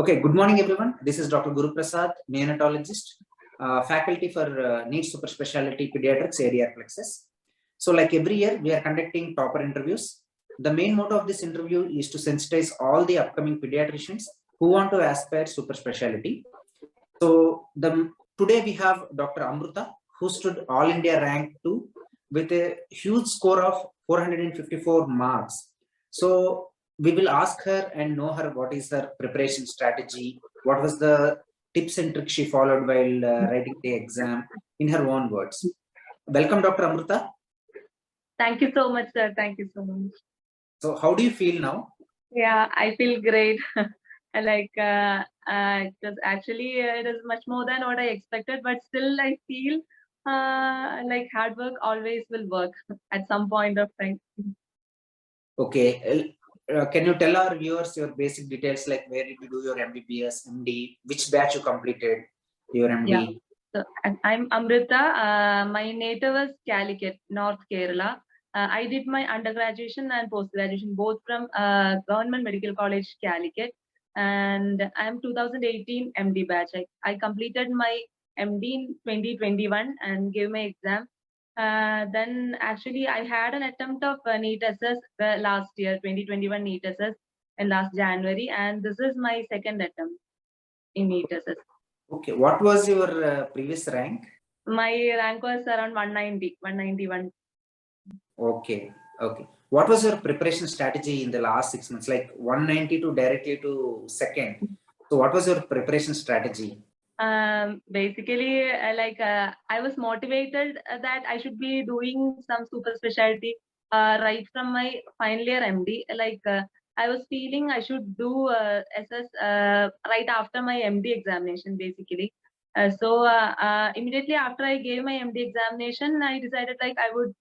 Okay, good morning everyone. This is Dr. Guru Prasad, Neonatologist, faculty for NEET Super Specialty Pediatrics area plexus. So like every year, we are conducting topper interviews. The main motto of this interview is to sensitize all the upcoming pediatricians who want to aspire super specialty. So today we have Dr. Amrutha, who stood All India rank 2 with a huge score of 454 marks. So we will ask her and know her what is her preparation strategy, what was the tips and tricks she followed while writing the exam in her own words. Welcome, Dr. Amrutha. Thank you so much, sir. Thank you so much. So how do you feel now? Yeah, I feel great. Like it is much more than what I expected, but still I feel like hard work always will work at some point of time. Okay. Can you tell our viewers your basic details, like where did you do your MBBS, MD, which batch you completed your MD? Yeah. So I'm Amrutha. My native is Calicut, North Kerala. I did my undergraduation and post-graduation both from Government Medical College, Calicut, and I'm 2018 MD batch. I completed my MD in 2021 and gave my exam. Then actually I had an attempt of NEET-SS last year, 2021 NEET-SS in last January, and this is my second attempt in NEET-SS. Okay, what was your previous rank? My rank was around 191. Okay, okay. What was your preparation strategy in the last 6 months? Like 190 to directly to second. So what was your preparation strategy? Basically, I was motivated that I should be doing some super specialty right from my final year MD. I was feeling I should do SS right after my MD examination, basically. So immediately after I gave my MD examination, I decided like I would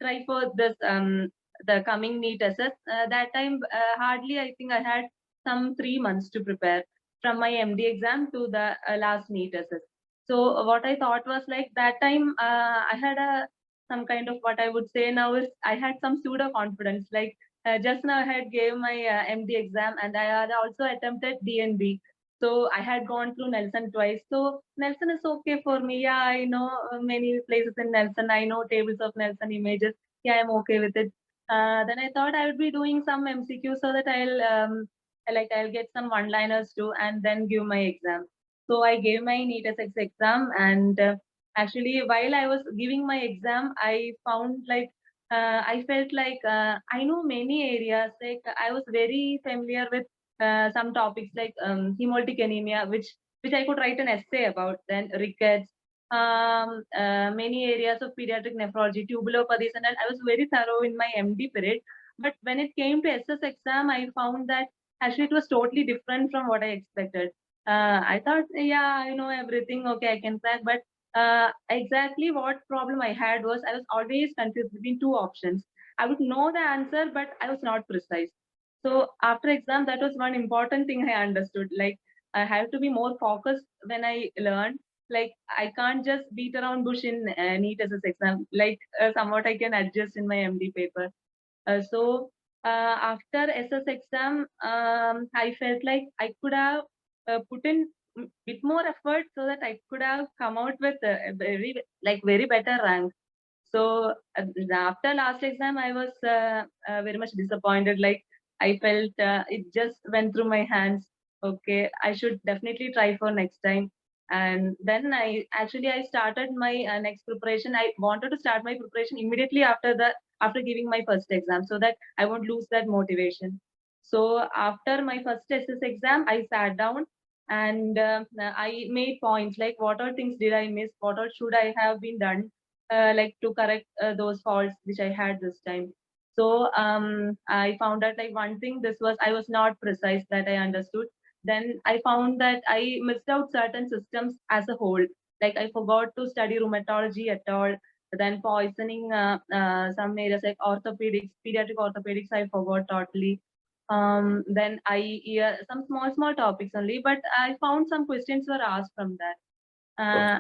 try for this the coming NEET-SS. That time, hardly I think I had some 3 months to prepare from my MD exam to the last NEET-SS. So what I thought was like that time I had some kind of what I would say now is I had some pseudo confidence. Like just now I had gave my MD exam and I had also attempted DNB. So I had gone through Nelson twice. So Nelson is okay for me. Yeah, I know many places in Nelson. I know tables of Nelson images. Yeah, I'm okay with it. Then I thought I would be doing some MCQ so that I'll get some one-liners too and then give my exam. So I gave my NEET-SS exam, and actually while I was giving my exam, I found like I felt like I know many areas. Like I was very familiar with some topics like hemolytic anemia, which I could write an essay about. Then rickets, many areas of pediatric nephrology, tubulopathies, and I was very thorough in my MD period. But when it came to SS exam, I found that actually it was totally different from what I expected. I thought, yeah, I know everything. Okay, I can crack. But exactly what problem I had was I was always confused between two options. I would know the answer, but I was not precise. So after exam, that was one important thing I understood. Like I have to be more focused when I learn. Like I can't just beat around bush in NEET-SS exam. Like somewhat I can adjust in my MD paper. So after SS exam, I felt like I could have put in a bit more effort so that I could have come out with a very better rank. So after last exam, I was very much disappointed. Like I felt it just went through my hands. Okay, I should definitely try for next time. And then I started my next preparation. I wanted to start my preparation immediately after giving my first exam so that I won't lose that motivation. So after my first SS exam, I sat down and I made points like what all things did I miss, what all should I have been done like to correct those faults which I had this time. So I found out like one thing, this was I was not precise that I understood. Then I found that I missed out certain systems as a whole. Like I forgot to study rheumatology at all. Then poisoning, some areas like orthopedics, pediatric orthopedics, I forgot totally. Then some small topics only, but I found some questions were asked from that.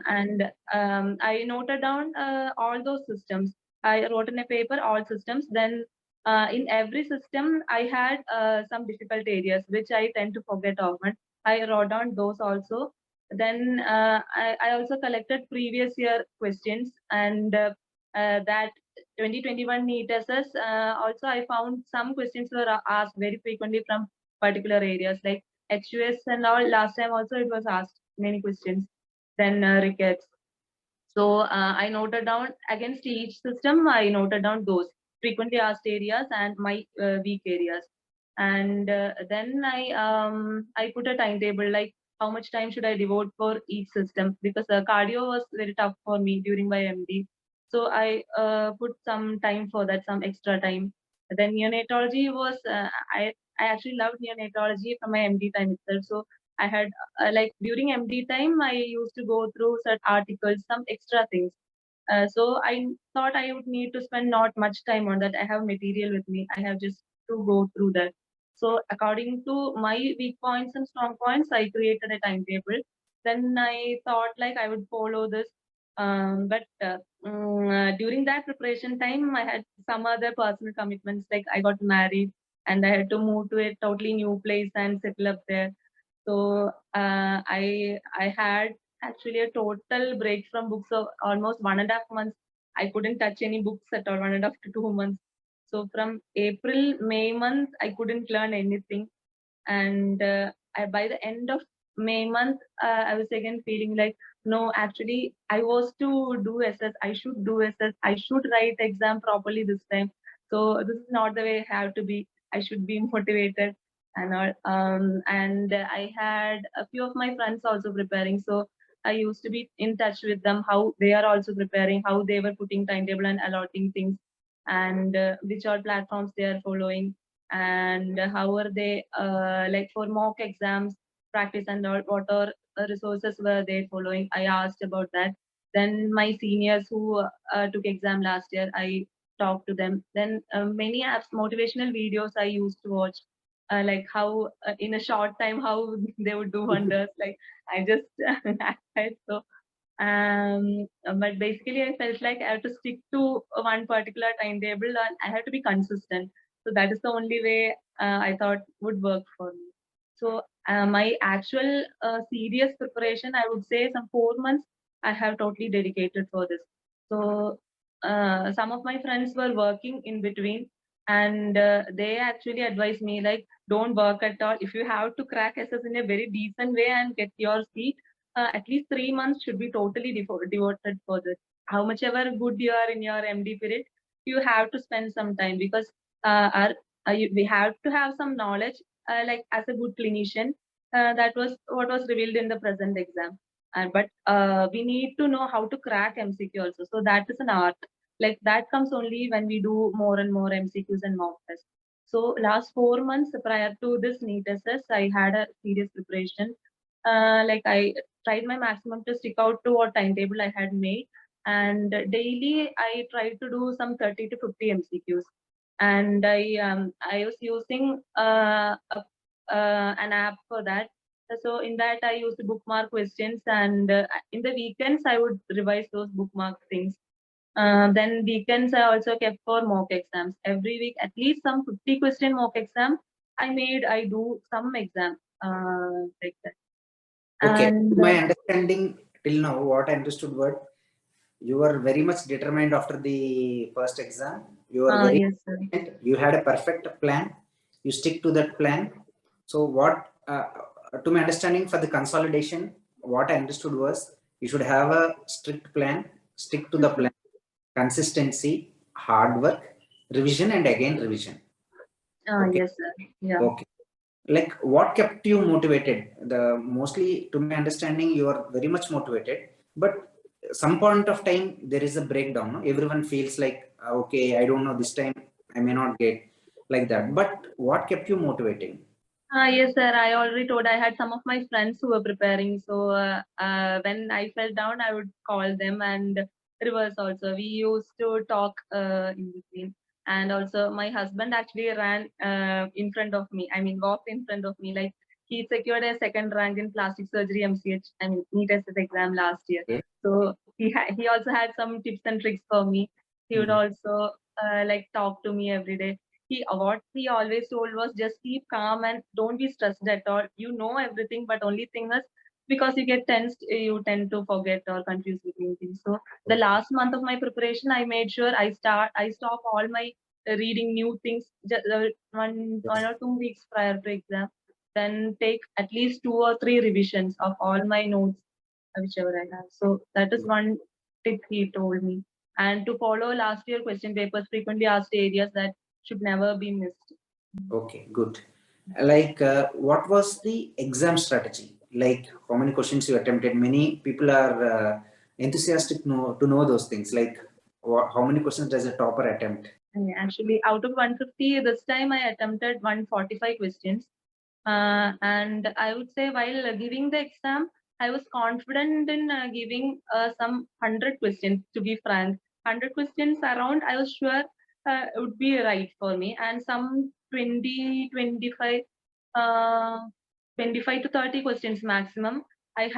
And I noted down all those systems. I wrote in a paper all systems. Then In every system, I had some difficult areas which I tend to forget often. I wrote down those also. Then I also collected previous year questions, and that 2021 NEET-SS. Also, I found some questions were asked very frequently from particular areas like HUS and all. Last time also it was asked many questions. Then rickets. So I noted down against each system. I noted down those frequently asked areas and my weak areas. And then I put a timetable like how much time should I devote for each system, because cardio was very tough for me during my MD. So I put some time for that, some extra time. Then neonatology was I actually loved neonatology from my MD time itself. So I had like during MD time, I used to go through certain articles, some extra things. So I thought I would need to spend not much time on that. I have material with me. I have just to go through that. So according to my weak points and strong points, I created a timetable. Then I thought like I would follow this. But during that preparation time, I had some other personal commitments. Like I got married and I had to move to a totally new place and settle up there. So I had actually a total break from books of almost 1.5 months. I couldn't touch any books at all, 1.5 to 2 months. So from April, May month, I couldn't learn anything. And by the end of May month, I was again feeling like, no, actually, I was to do SS. I should do SS. I should write exam properly this time. So this is not the way I have to be. I should be motivated and all. And I had a few of my friends also preparing. So I used to be in touch with them, how they are also preparing, how they were putting timetable and allotting things, and which all platforms they are following, and how are they like for mock exams practice and all, what are resources were they following. I asked about that. Then my seniors who took exam last year, I talked to them. Then many apps motivational videos I used to watch, like how in a short time how they would do wonders. Like I just acted. So but basically I felt like I have to stick to one particular timetable and I have to be consistent. So that is the only way I thought would work for me. So my actual serious preparation, I would say some 4 months I have totally dedicated for this. So some of my friends were working in between, and they actually advised me like, don't work at all. If you have to crack SS in a very decent way and get your seat, at least 3 months should be totally devoted for this. How much ever good you are in your MD period, you have to spend some time, because we have to have some knowledge, like as a good clinician. That was what was revealed in the present exam. But we need to know how to crack MCQ also. So that is an art. Like that comes only when we do more and more MCQs and mock tests. So last 4 months prior to this NEET-SS, I had a serious preparation. Like I tried my maximum to stick out to what timetable I had made, and daily I tried to do some 30 to 50 MCQs. And I was using an app for that. So in that I used to bookmark questions, and in the weekends I would revise those bookmark things. Then weekends I also kept for mock exams. Every week, at least some 50 question mock exam I do some exam like that. Okay, And my understanding till now, what I understood was you were very much determined after the first exam. You were very yes, sir. you had a perfect plan. You stick to that plan. So what, to my understanding for the consolidation, what I understood was you should have a strict plan, stick to the plan, consistency, hard work, revision and again revision. Okay. Yes, sir. Yeah. Okay. Like what kept you motivated? The mostly to my understanding, you are very much motivated, but some point of time there is a breakdown. No? Everyone feels like, okay, I don't know, this time I may not get like that. But what kept you motivating? Yes, sir. I already told I had some of my friends who were preparing. So when I fell down, I would call them, and reverse also. We used to talk in between. And also my husband actually ran in front of me. I mean, walked in front of me. Like he secured a second rank in plastic surgery MCH, I mean, NEET-SS exam last year. Okay. So he also had some tips and tricks for me. He would also like talk to me every day. what he always told was just keep calm and don't be stressed at all. You know everything, but only thing is because you get tensed, you tend to forget or confuse between things. So the last month of my preparation, I made sure I stop all my reading new things just one or 2 weeks prior to exam. Then take at least 2 or 3 revisions of all my notes, whichever I have. So that is one tip he told me. And to follow last year question papers, frequently asked areas that should never be missed. Okay, good. Like, what was the exam strategy? Like, how many questions you attempted? Many people are enthusiastic to know those things. Like, how many questions does a topper attempt? Actually, out of 150, this time I attempted 145 questions. And I would say while giving the exam, I was confident in giving some 100 questions, to be frank. 100 questions around, I was sure would be right for me. And some 20, 25, 25 to 30 questions maximum. I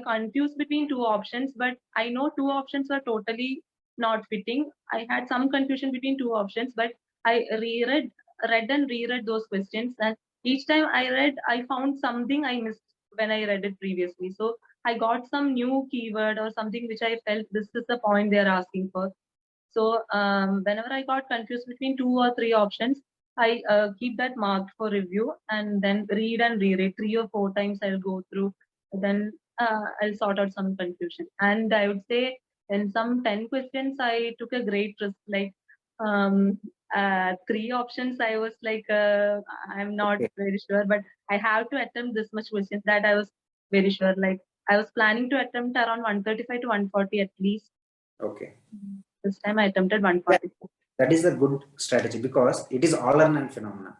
confused between 2 options, but I know 2 options were totally not fitting. I had some confusion between 2 options, but I read and reread those questions, and each time I read, I found something I missed when I read it previously. So I got some new keyword or something which I felt this is the point they're asking for. So whenever I got confused between 2 or 3 options, I keep that marked for review and then read and reread 3 or 4 times. I'll go through, then I'll sort out some confusion. And I would say in some 10 questions, I took a great risk. Like 3 options, I was like, I'm not very sure, but I have to attempt this much questions that I was very sure. Like I was planning to attempt around 135 to 140 at least. Okay. This time I attempted 140. Yeah, that is a good strategy because it is all or none phenomena.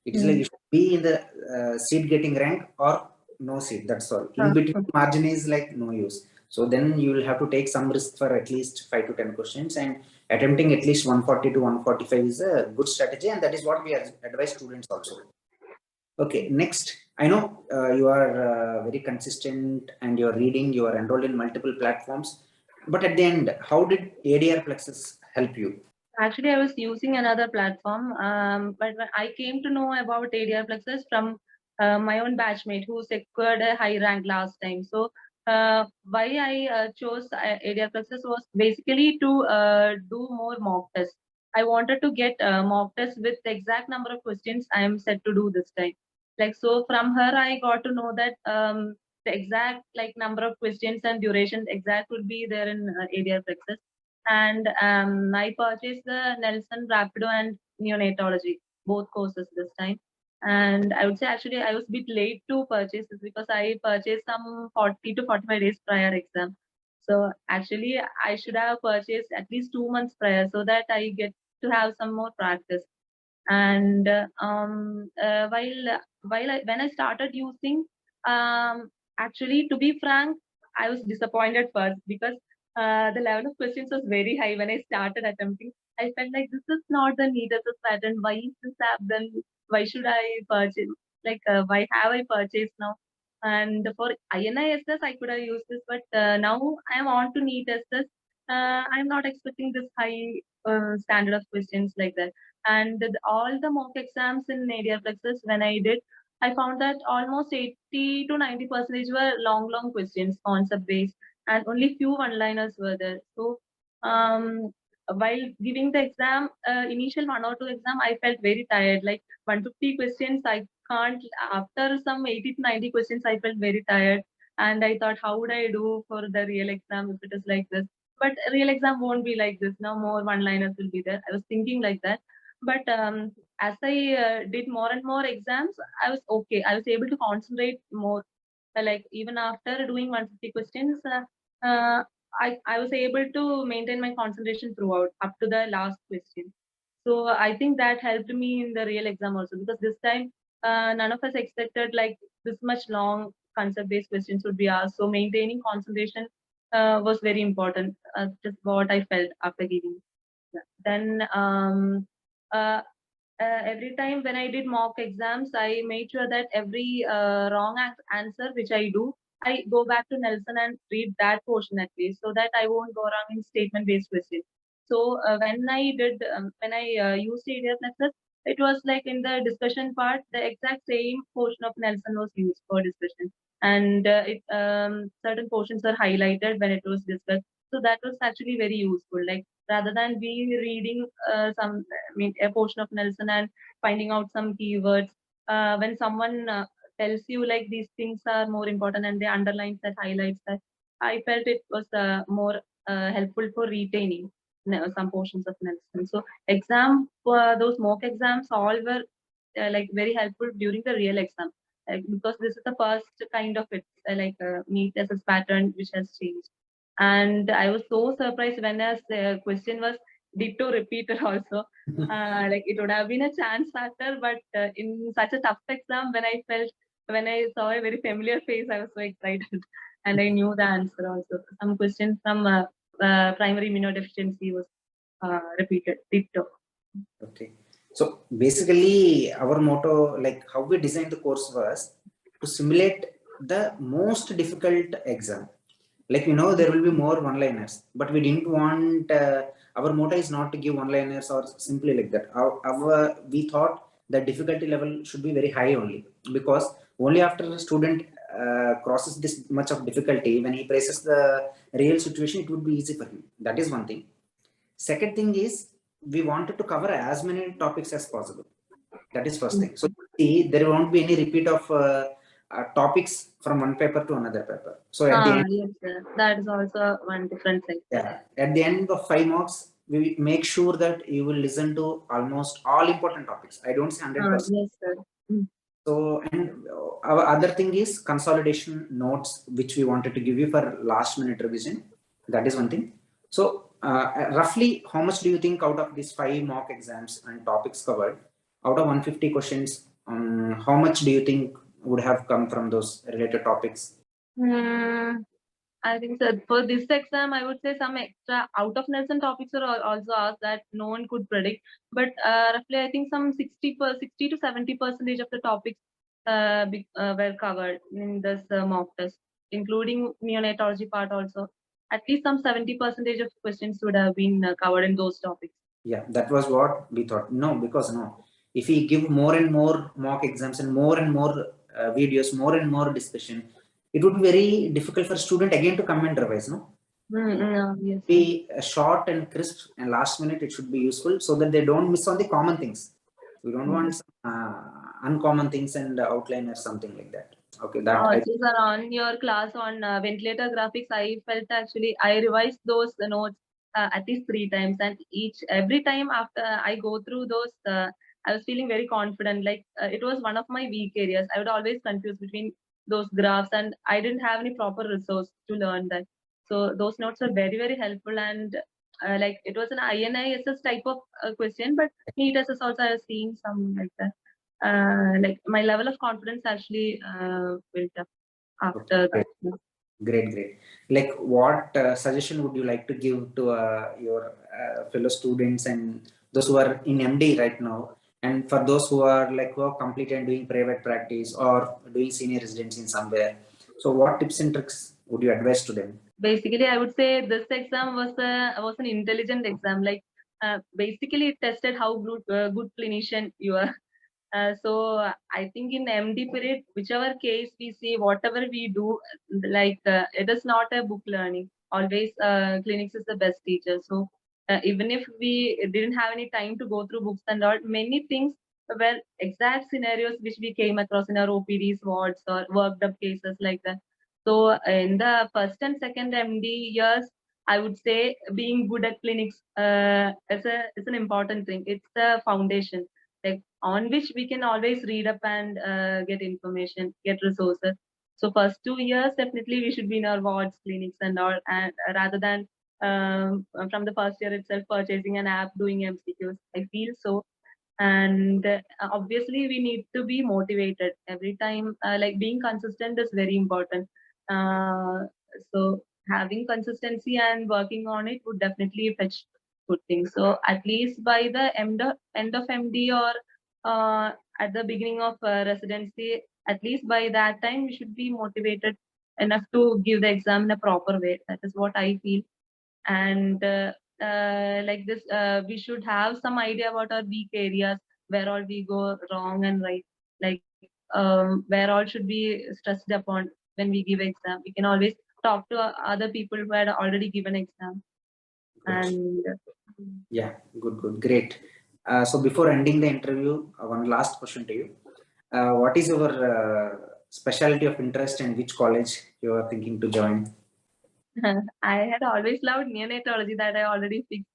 It is like you should be in the seat getting rank or no seat. That's all. In between margin is like no use. So then you will have to take some risk for at least 5 to 10 questions, and attempting at least 140 to 145 is a good strategy, and that is what we advise students also. Okay, next, I know you are very consistent and you are reading, you are enrolled in multiple platforms, but at the end, how did ADR Plexus help you? Actually, I was using another platform, but when I came to know about ADR Plexus from my own batchmate who secured a high rank last time. So why I chose ADR Plexus was basically to do more mock tests. I wanted to get mock tests with the exact number of questions I am set to do this time. Like so, from her I got to know that the exact like number of questions and duration exact would be there in ADR Plexus. And I purchased the Nelson Rapido and Neonatology, both courses this time. And I would say actually I was a bit late to purchase this because I purchased some 40 to 45 days prior exam. So actually I should have purchased at least 2 months prior so that I get to have some more practice. And when I started using, actually to be frank, I was disappointed first because the level of questions was very high when I started attempting. I felt like this is not the NEET-SS pattern. Why is this app then? Why should I purchase? Like, why have I purchased now? And for INISS, I could have used this, but now I'm on to NEET-SS. I'm not expecting this high standard of questions like that. And all the mock exams in ADR Plexus, when I did, I found that almost 80 to 90% were long questions, concept based, and only few one-liners were there. So while giving the exam, initial 1 or 2 exam, I felt very tired. Like 150 questions, I can't. After some 80 to 90 questions, I felt very tired, and I thought, how would I do for the real exam if it is like this? But real exam won't be like this. Now more one-liners will be there. I was thinking like that. But as I did more and more exams, I was okay. I was able to concentrate more. Like even after doing 150 questions, I was able to maintain my concentration throughout up to the last question. So I think that helped me in the real exam also because this time none of us expected like this much long concept-based questions would be asked. So maintaining concentration was very important. Just what I felt after giving. Then every time when I did mock exams, I made sure that every wrong answer which I do, I go back to Nelson and read that portion at least so that I won't go wrong in statement-based questions. So when I used ADR-Nexus, it was like in the discussion part, the exact same portion of Nelson was used for discussion, and certain portions are highlighted when it was discussed. So that was actually very useful. Like rather than we reading a portion of Nelson and finding out some keywords, when someone tells you like these things are more important and they underlines that, highlights that, I felt it was more helpful for retaining some portions of Nelson. So those mock exams all were like very helpful during the real exam, because this is the first kind of it, NEET-SS pattern which has changed. And I was so surprised when the question was ditto repeater also. Like it would have been a chance factor, but in such a tough exam, when I saw a very familiar face, I was so excited, and I knew the answer also. Some question from primary immunodeficiency was repeated ditto. Okay. So basically our motto, like how we designed the course, was to simulate the most difficult exam. Like, there will be more one-liners, but we didn't want, our motto is not to give one-liners or simply like that. We thought the difficulty level should be very high only, because only after the student crosses this much of difficulty, when he faces the real situation, it would be easy for him. That is one thing. Second thing is, we wanted to cover as many topics as possible. That is first thing. So see, there won't be any repeat of topics from one paper to another paper. So at the end, yes, that is also one different thing. yeah, at the end of 5 marks, we make sure that you will listen to almost all important topics. I don't say 100%. Yes, sir. So, and our other thing is consolidation notes, which we wanted to give you for last minute revision. That is one thing. So roughly how much do you think out of these 5 mock exams and topics covered, out of 150 questions, how much do you think would have come from those related topics? I think that for this exam, I would say some extra out of Nelson topics are also asked that no one could predict. But roughly, I think some 60 to 70% of the topics were covered in this mock test, including neonatology part also. At least some 70% of questions would have been covered in those topics. Yeah, that was what we thought. Because if we give more and more mock exams and more videos, more and more discussion, it would be very difficult for student again to come and revise. Yes. Be short and crisp, and last minute it should be useful, so that they don't miss on the common things. We don't want some, uncommon things and outline or something like that. Okay, that sir, on your class on ventilator graphics, I felt actually I revised those notes at least 3 times, and every time after I go through those, I was feeling very confident. Like it was one of my weak areas. I would always confuse between those graphs, and I didn't have any proper resource to learn that. So those notes are very, very helpful, and like it was an INISS type of question, but NEET-SS also I was seeing some like that. Like my level of confidence actually built up after that. Great. Like what suggestion would you like to give to your fellow students and those who are in MD right now, and for those who are who have completed and doing private practice or doing senior residency in somewhere? So what tips and tricks would you advise to them? Basically, I would say this exam was an intelligent exam. Like basically it tested how good clinician you are. So I think in MD period, whichever case we see, whatever we do, it is not a book learning. Always clinics is the best teacher. So even if we didn't have any time to go through books and all, many things were exact scenarios which we came across in our OPDs, wards, or worked up cases like that. So in the first and second MD years, I would say being good at clinics is an important thing. It's the foundation, like on which we can always read up and get information, get resources. So first 2 years, definitely we should be in our wards, clinics and all, and rather than from the first year itself purchasing an app, doing MCQs. I feel so. And obviously we need to be motivated every time. Like being consistent is very important. So having consistency and working on it would definitely fetch good things. So at least by the end of MD or at the beginning of residency, at least by that time we should be motivated enough to give the exam in a proper way. That is what I feel. And like this, we should have some idea about our weak areas, where all we go wrong and right, like where all should be stressed upon when we give exam. We can always talk to other people who had already given exam. Good. And Yeah, good, great. So before ending the interview, one last question to you. What is your specialty of interest and which college you are thinking to join? I had always loved neonatology, that I already fixed.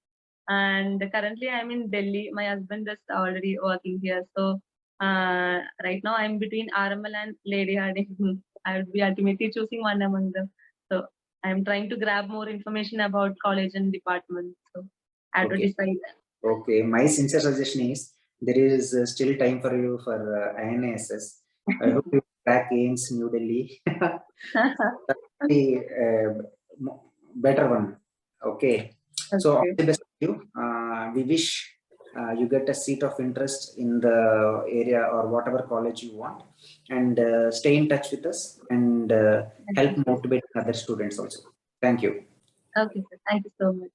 And currently I'm in Delhi. My husband is already working here. So right now I'm between RML and Lady Harding. I would be ultimately choosing one among them. So I'm trying to grab more information about college and department. So I have to decide. Okay, my sincere suggestion is there is still time for you for INSS. I hope you back AIMS New Delhi. The better one. Okay. So all the best to you. We wish you get a seat of interest in the area or whatever college you want, and stay in touch with us and help motivate other students also. Thank you. Okay, sir. Thank you so much.